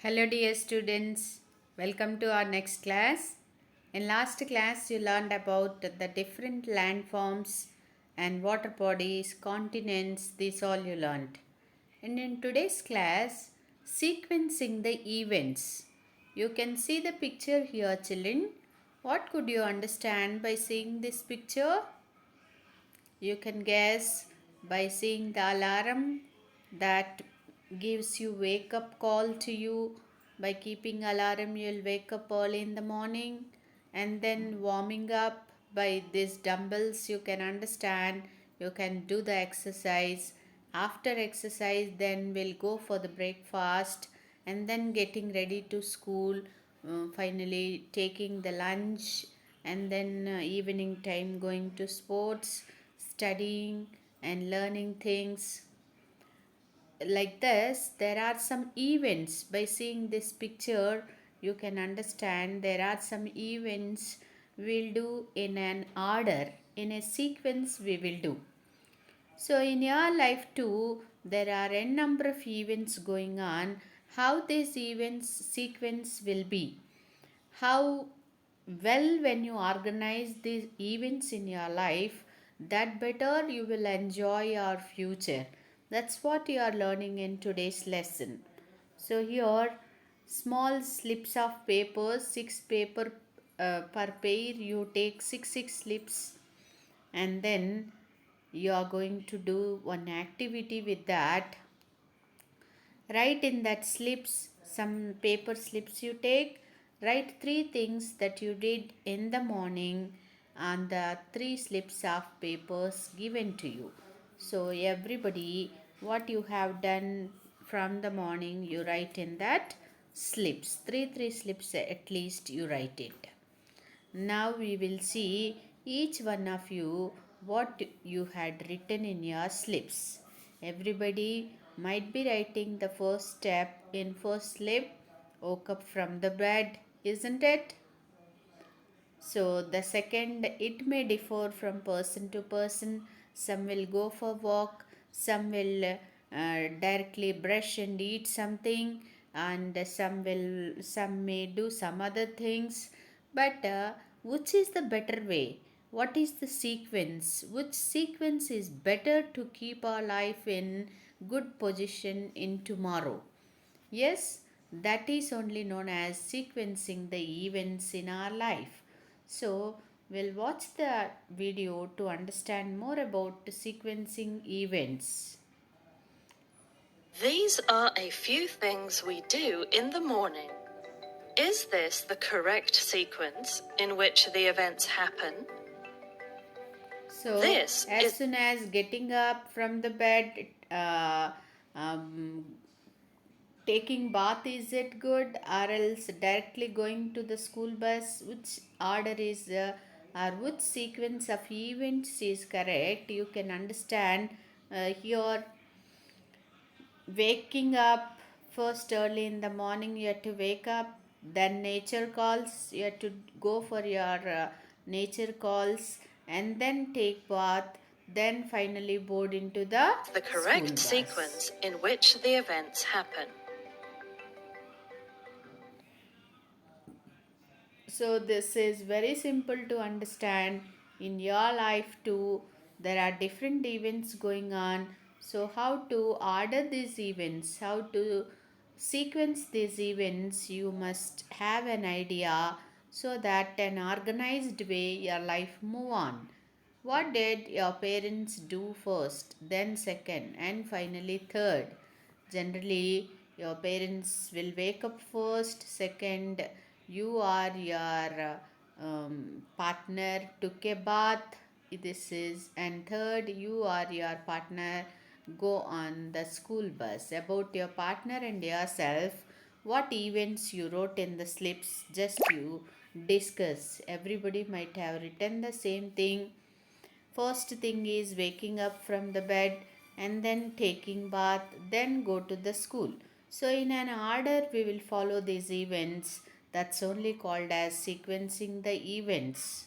Hello dear students, welcome to our next class. In last class you learned about the different landforms and water bodies, continents, this all you learned. And in today's class, sequencing the events. You can see the picture here children. What could you understand by seeing this picture? You can guess by seeing the alarm that gives you wake up call to you. By keeping alarm you'll wake up early in the morning, and then warming up by these dumbbells you can understand you can do the exercise. After exercise then we'll go for the breakfast, and then getting ready to school, finally taking the lunch, and then evening time going to sports, studying and learning things like this. There are some events. By seeing this picture you can understand there are some events we'll do in an order, in a sequence we will do. So in your life too there are n number of events going on. How these events sequence will be, how well when you organize these events in your life, that better you will enjoy your future. That's what you are learning in today's lesson. So here small slips of paper, six paper per pair, you take six slips, and then you are going to do one activity with that. Write in that slips, some paper slips you take, write three things that you did in the morning on the three slips of papers given to you. So, everybody, what you have done from the morning, you write in that slips. Three slips at least you write it. Now we will see each one of you what you had written in your slips. Everybody might be writing the first step in first slip, woke up from the bed, isn't it? So the second, it may differ from person to person. Some will go for walk, some will directly brush and eat something, and some may do some other things. But which is the better way? What is the sequence? Which sequence is better to keep our life in good position in tomorrow? Yes, that is only known as sequencing the events in our life. So, we'll watch the video to understand more about sequencing events. These are a few things we do in the morning. Is this the correct sequence in which the events happen? So, This as is soon as getting up from the bed, um, taking bath, is it good, or else directly going to the school bus? Which order is or which sequence of events is correct? You can understand here. Waking up first early in the morning, you have to wake up, then nature calls, you have to go for your nature calls, and then take bath, then finally board into the school correct bus. sequence in which the events happen. So this is very simple to understand. In your life too there are different events going on. So how to order these events, how to sequence these events, you must have an idea, so that an organized way your life move on. What did your parents do first, then second, and finally third? Generally, your parents will wake up first, second, you or your partner took a bath. This is, and third, you or your partner go on the school bus. About your partner and yourself, what events you wrote in the slips, just you discuss. Everybody might have written the same thing. First thing is waking up from the bed, and then taking bath, then go to the school. So in an order we will follow these events. That's only called as sequencing the events.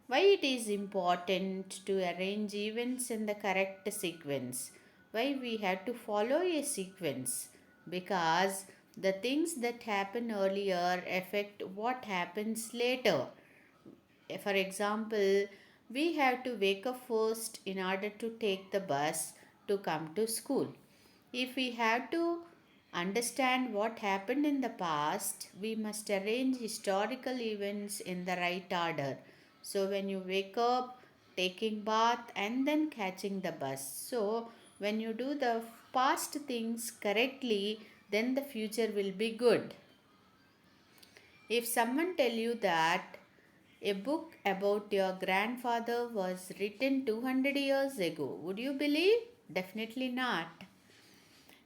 Why it is important to arrange events in the correct sequence? Why we have to follow a sequence? Because The things that happen earlier affect what happens later. For example, we have to wake up first in order to take the bus to come to school. If we have to understand what happened in the past, we must arrange historical events in the right order. So when you wake up, taking bath and then catching the bus. So when you do the past things correctly, then the future will be good. If someone tell you that a book about your grandfather was written 200 years ago, would you believe? Definitely not.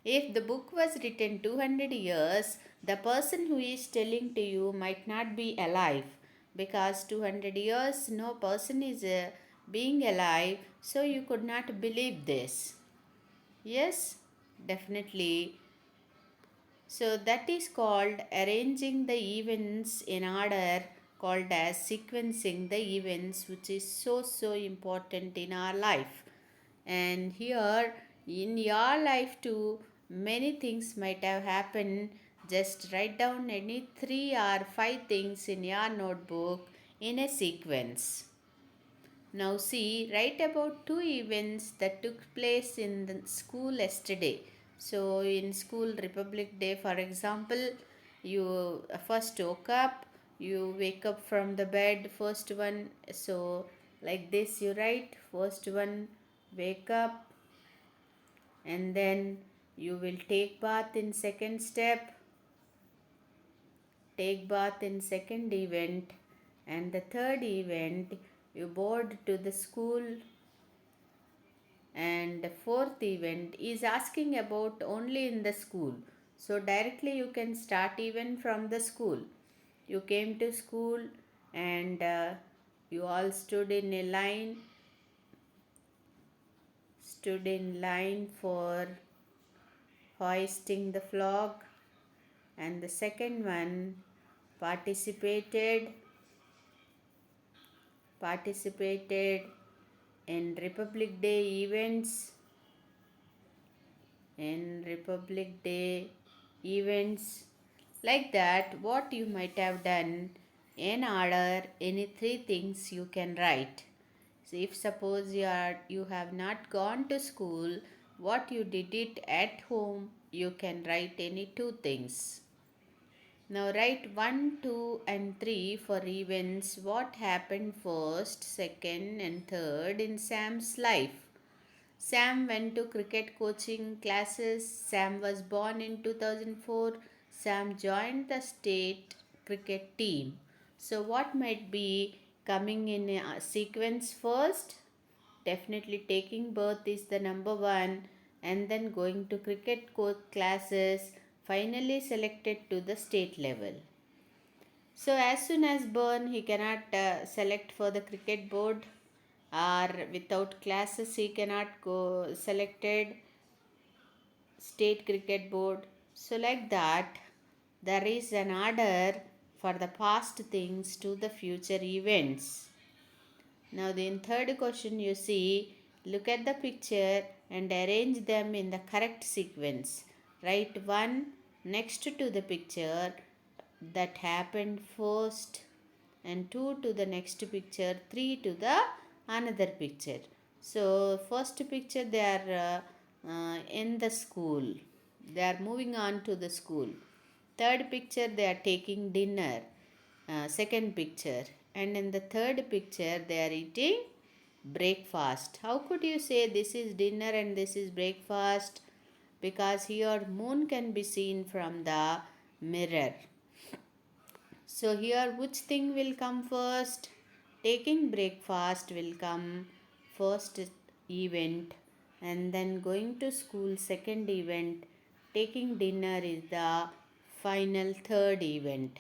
If the book was written 200 years, the person who is telling to you might not be alive, because 200 years no person is being alive, so you could not believe this. Yes, definitely. So that is called arranging the events in order, called as sequencing the events, which is so important in our life. And here in your life too, many things might have happened. Just write down any 3 or 5 things in your notebook in a sequence. Now see, write about 2 events that took place in the school yesterday. So in school Republic Day, for example, you first woke up, you wake up from the bed, first one. So like this you write, first one, wake up, and then you will take bath in second step, take bath in second event, and the third event you board to the school, and the fourth event is asking about only in the school. So directly you can start even from the school. You came to school, and you all stood in line for hoisting the flag, and the second one participated in Republic Day events. Like that, what you might have done in order, any 3 things you can write. So if suppose you have not gone to school, what you did it at home, you can write any 2 things. Now write 1, 2, and 3 for events. What happened first, second, and third in Sam's life? Sam went to cricket coaching classes. Sam was born in 2004. Sam joined the state cricket team. So, what might be coming in a sequence first? Definitely taking birth is the number one, and then going to cricket coach classes, finally selected to the state level. So as soon as born, he cannot select for the cricket board, or without classes he cannot go selected state cricket board. So like that, there is an order for the past things to the future events. Now in third question you see, look at the picture and arrange them in the correct sequence. Write one next to the picture that happened first, and 2 to the next picture, 3 to the another picture. So first picture they are in the school, they are moving on to the school. Third picture they are taking dinner, second picture, and in the third picture they are eating breakfast. How could you say this is dinner and this is breakfast? Because here moon can be seen from the mirror. So here which thing will come first? Taking breakfast will come first event, and then going to school second event. Taking dinner is the final third event.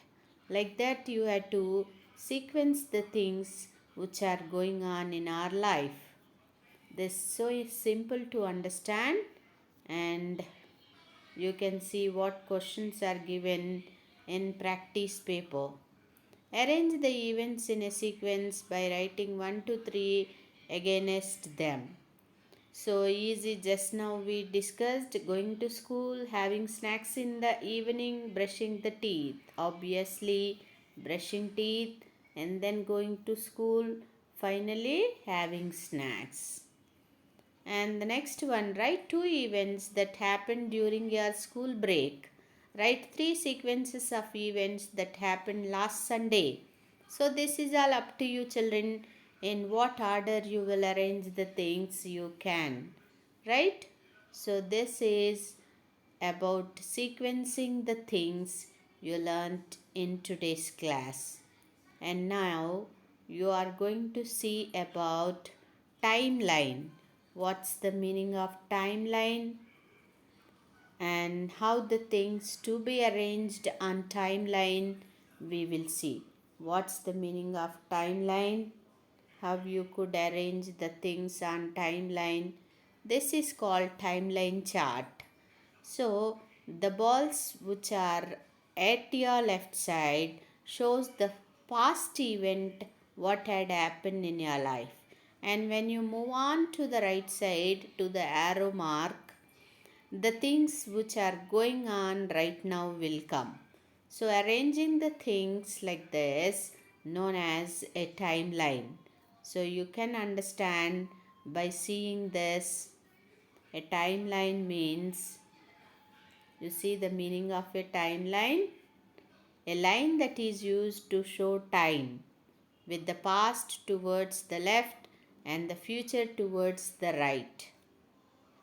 Like that you have to sequence the things which are going on in our life. This so is simple to understand, and you can see what questions are given in practice paper. Arrange the events in a sequence by writing 1 to 3 against them. So easy. Just now we discussed going to school, having snacks in the evening, brushing the teeth, obviously brushing teeth, and then going to school, finally having snacks. And the next one, write two events that happened during your school break. Write three sequences of events that happened last Sunday. So, this is all up to you, children, in what order you will arrange the things you can. Right? So, this is about sequencing the things you learnt in today's class. And now you are going to see about timeline. What's the meaning of timeline and how the things to be arranged on timeline we will see. What's the meaning of timeline? How you could arrange the things on timeline. This is called timeline chart. So the balls which are at your left side shows the past event what had happened in your life. And when you move on to the right side to the arrow mark, the things which are going on right now will come. So arranging the things like this known as a timeline. So you can understand by seeing this, a timeline means, you see the meaning of a timeline? A line that is used to show time, with the past towards the left and the future towards the right.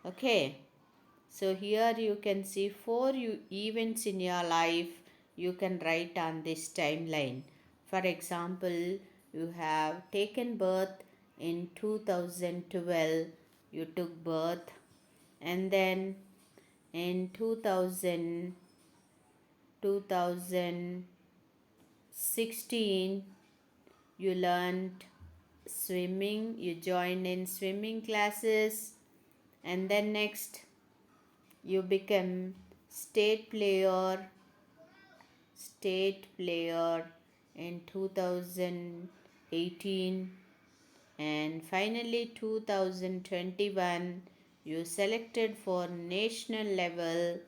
Okay, so here you can see four events in your life you can write on this timeline. For example, you have taken birth in 2012, you took birth, and then in 2016 you learned swimming, you joined in swimming classes, and then next you become state player in 2018, and finally 2021 you selected for national level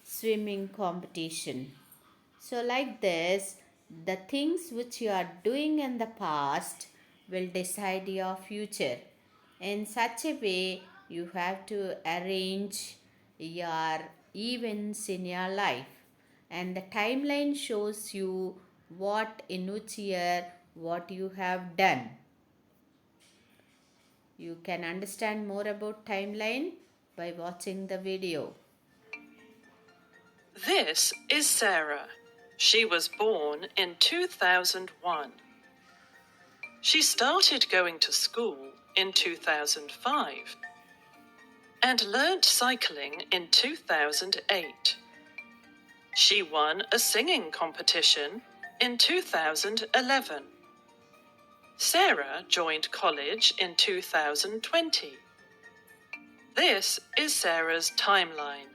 swimming competition. So, like this, the things which you are doing in the past will decide your future. In such a way, you have to arrange your events in your life, and the timeline shows you what in which year what you have done. You can understand more about timeline by watching the video. This is Sarah. She was born in 2001. She started going to school in 2005 and learnt cycling in 2008. She won a singing competition in 2011. Sarah joined college in 2020. This is Sarah's timeline.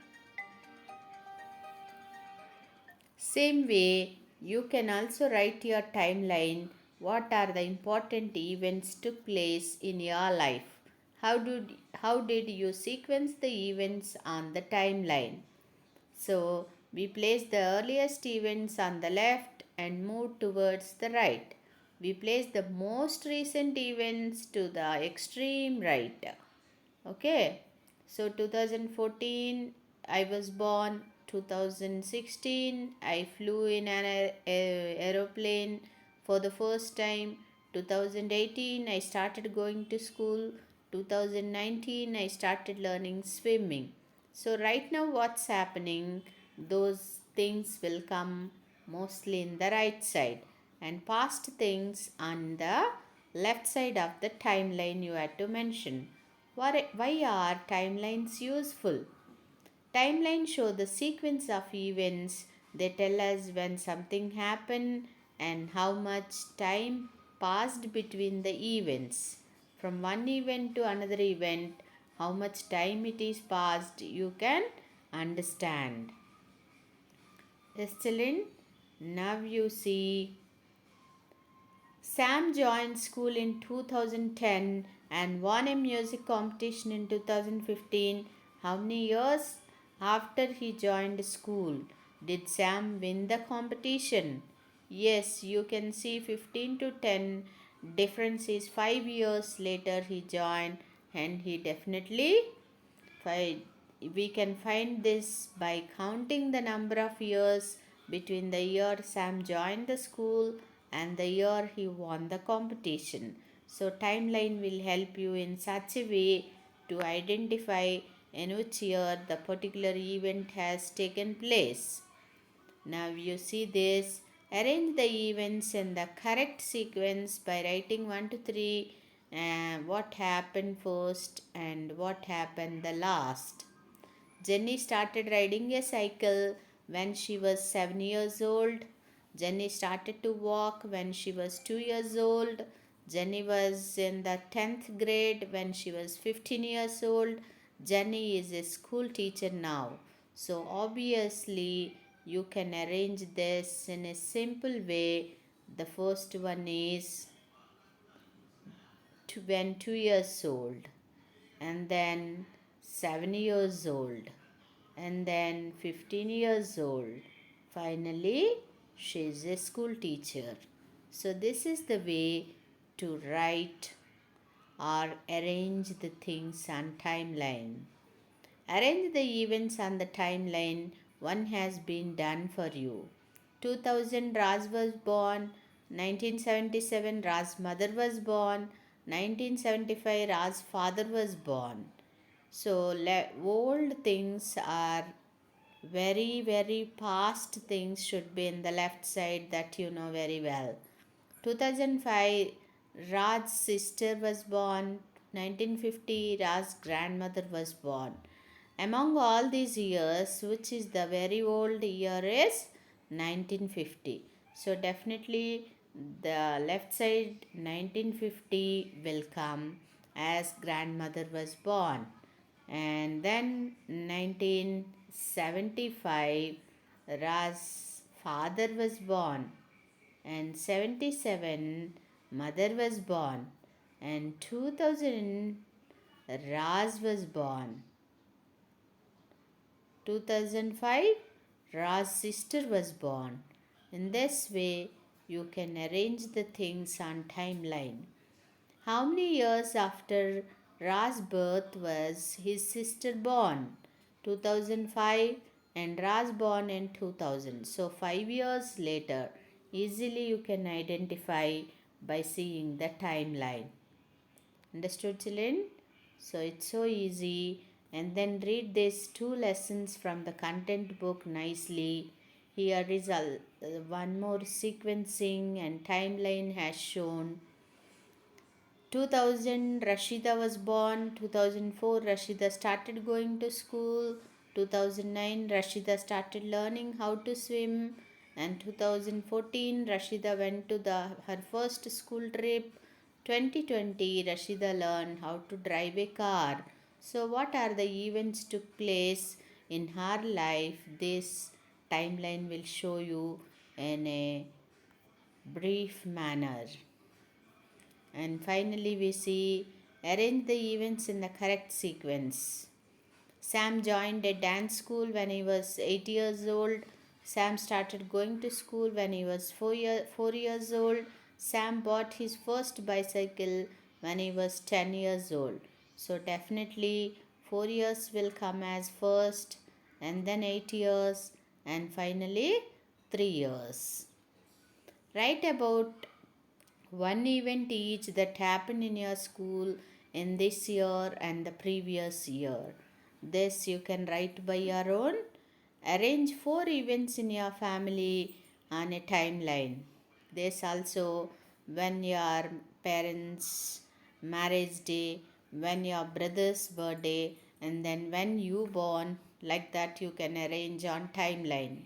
Same way, you can also write your timeline. What are the important events took place in your life? How did you sequence the events on the timeline? So we place the earliest events on the left and move towards the right. We place the most recent events to the extreme right. Okay, so 2014 I was born, 2016 I flew in an aeroplane for the first time, 2018 I started going to school, 2019 I started learning swimming. So right now what's happening, those things will come mostly in the right side, and past things on the left side of the timeline you had to mention. Why are timelines useful? Timelines show the sequence of events. They tell us when something happened and how much time passed between the events. From one event to another event, how much time it is passed, you can understand. Excellent. Now you see Sam joined school in 2010 and won a music competition in 2015. How many years after he joined school did Sam win the competition? Yes, you can see 15 to 10 difference is 5 years later he joined, and he definitely find, we can find this by counting the number of years between the year Sam joined the school and the year he won the competition. So, timeline will help you in such a way to identify in which year the particular event has taken place. Now you see this. Arrange the events in the correct sequence by writing 1 to 3 what happened first and what happened the last. Jenny started riding a cycle when she was 7 years old. Jenny started to walk when she was 2 years old. Jenny was in the 10th grade when she was 15 years old. Jenny is a school teacher now. So, obviously, you can arrange this in a simple way. The first one is when 2 years old, and then 7 years old, and then 15 years old. Finally, she is a school teacher. So, this is the way to write or arrange the things on timeline. Arrange the events on the timeline. One has been done for you. 2000 Raz was born. 1977 Raz's mother was born. 1975 Raz's father was born. So old things are very past things should be in the left side, that you know very well. 2005 Raj's sister was born. 1950 Raj's grandmother was born. Among all these years, which is the very old year is 1950. So definitely the left side 1950 will come as grandmother was born. And then 1975 Raj's father was born, and 77 mother was born, and 2000 Raz was born. 2005 Ra's sister was born. In this way, you can arrange the things on timeline. How many years after Ra's birth was his sister born? 2005, and Raz born in 2000. So 5 years later, easily you can identify by seeing the timeline. Understood, children? So it's so easy. And then read these two lessons from the content book nicely. Here is one more sequencing and timeline has shown. 2000 Rashida was born. 2004 Rashida started going to school. 2009 Rashida started learning how to swim, and 2014 Rashida went to her first school trip. 2020 Rashida learned how to drive a car. So what are the events took place in her life? This timeline will show you in a brief manner. And finally, we see arrange the events in the correct sequence. Sam joined a dance school when he was 8 years old. Sam started going to school when he was 4 years old. Sam bought his first bicycle when he was 10 years old. So, definitely 4 years will come as first, and then 8 years, and finally 3 years. Write about one event each that happened in your school in this year and the previous year. This you can write by your own. Arrange 4 events in your family on a timeline. This also when your parents' marriage day, when your brother's birthday, and then when you born, like that you can arrange on timeline.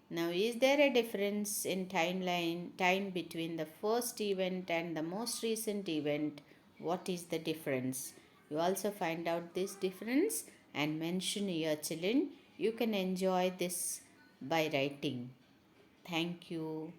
Now, is there a difference in time between the first event and the most recent event? What is the difference? You also find out this difference and mention your children. You can enjoy this by writing. Thank you.